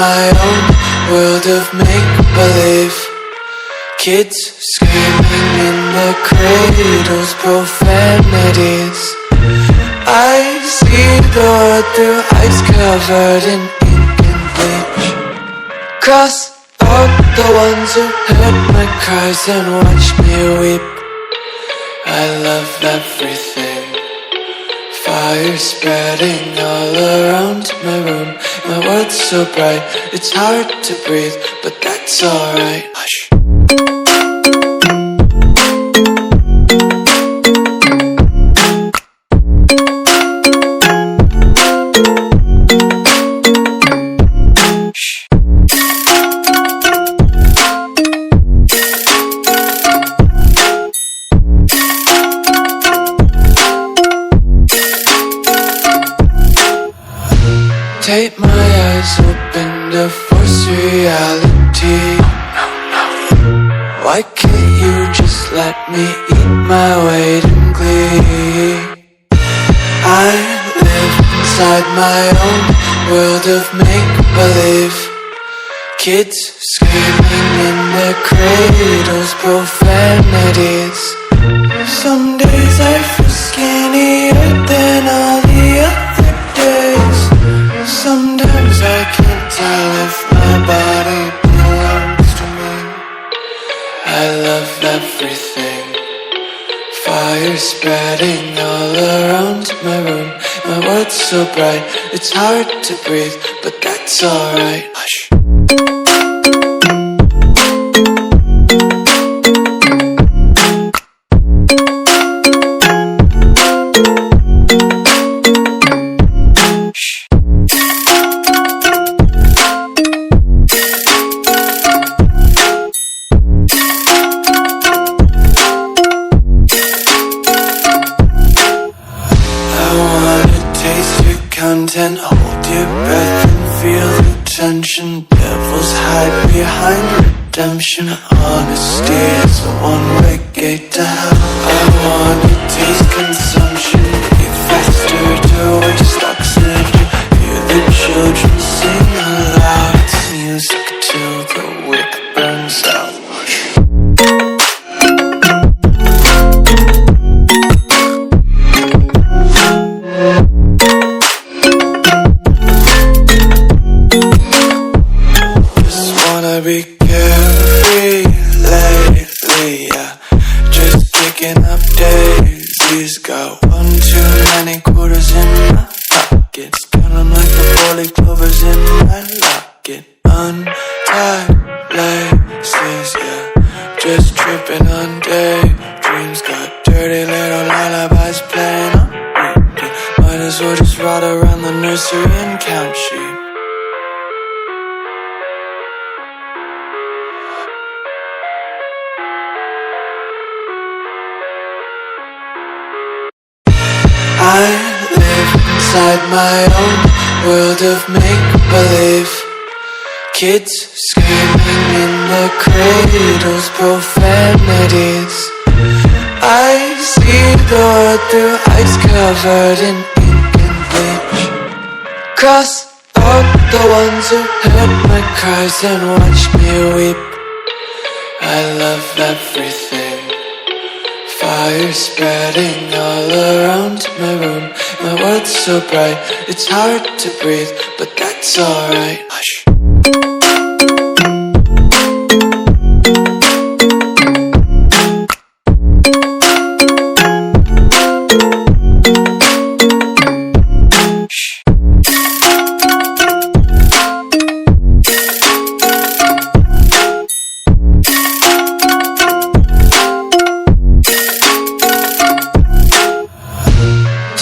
my own world of make-believe. Kids screaming in their cradles, profanities. I see the world through ice covered in ink and bleach. Cross out the ones who heard my cries and watched me weep. I love everything. Fire spreading all around my room. My world's so bright, it's hard to breathe, but that's alright. Hush. Tape my eyes open to force reality. Why can't you just let me eat my weight in glee? I live inside my own world of make-believe. Kids screaming in their cradles, profanities. Some days I feel skinnier than all the other days. Sometimes I can't tell if my body belongs to me. I love everything. Fire spreading all around my room. My world's so bright, it's hard to breathe, but that's alright. Hush. Content, hold your breath and feel the tension. Devils hide behind redemption. Honesty is a one-way gate to hell. I wanna taste consumption, be faster to waste oxygen. Hear the children sing aloud. It's music till the wick burns out. Be carefree lately, yeah. Just picking up daisies. Got one too many quarters in my pockets. Count 'em like the 40 clovers in my locket. Untied laces, yeah. Just tripping on daydreams. Got dirty little lullabies playing on repeat. Might as well just ride around the nursery and count sheep. I live inside my own world of make-believe. Kids screaming in their cradles, profanities. I see the world through ice covered in ink and bleach. Cross out the ones who heard my cries and watched me weep. I love everything. Fire spreading all around my room. My world's so bright, it's hard to breathe, but that's alright. Hush.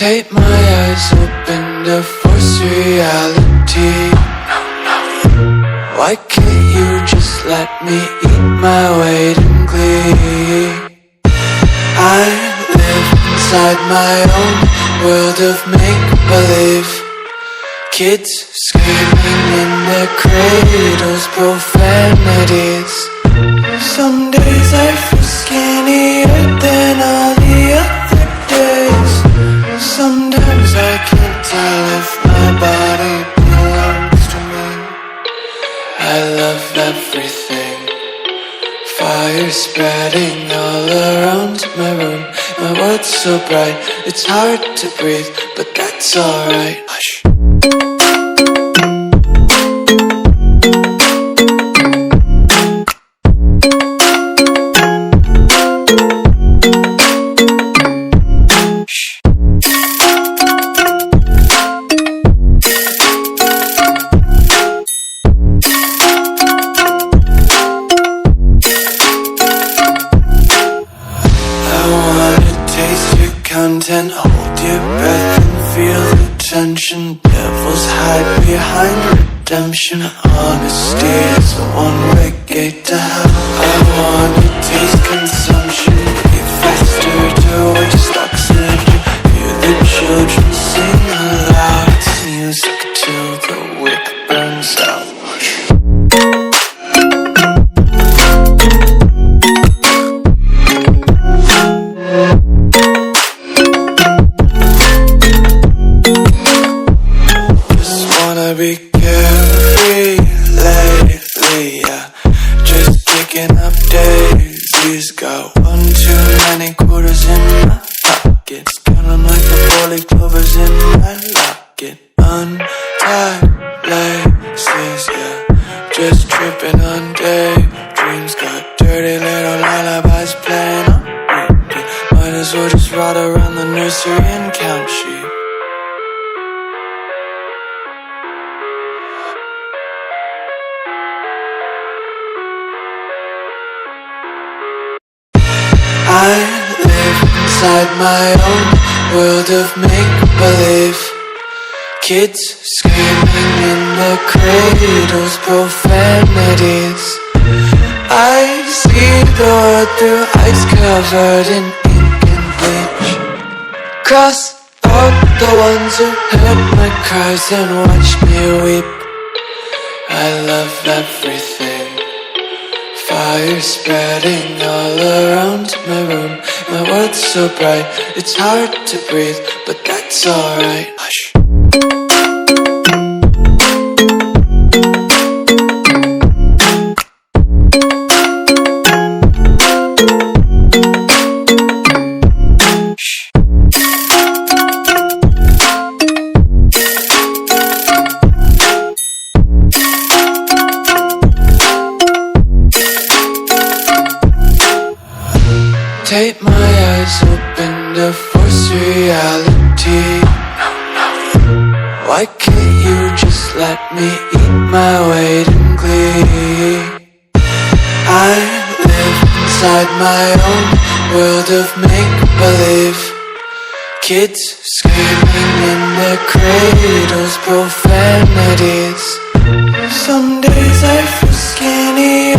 Tape my eyes open to force reality. Why can't you just let me eat my weight in glee? I live inside my own world of make-believe. Kids screaming in their cradles, profanities. Some days I feel skinnier than all the other days. Sometimes I can't tell if my body belongs to me. I love everything. Fire spreading all around my room. My world's so bright, it's hard to breathe, but that's alright. Hush. Content, hold your breath and feel the tension. Devils hide behind redemption. Honesty is a one-way gate to hell. I wanna taste consumption, be faster to waste oxygen. Hear the children sing aloud. It's music till the wick burns out. Be carefree lately, yeah. Just picking up daisies. Got one too many quarters in my pockets. Counting like the 40 clovers in my locket. Untied laces, yeah. Just tripping on daydreams. Got dirty little lullabies playing on repeat. Might as well just ride around the nursery and count sheep. I live inside my own world of make-believe. Kids screaming in the cradles, profanities. I see the world through eyes covered in ink and bleach. Cross out the ones who heard my cries and watched me weep. I love everything. Fire spreading all around my room. My world's so bright, it's hard to breathe, but that's alright. Hush. Take my eyes open to force reality. Why can't you just let me eat my weight in glee? I live inside my own world of make-believe. Kids screaming in their cradles, profanities. Some days I feel skinny.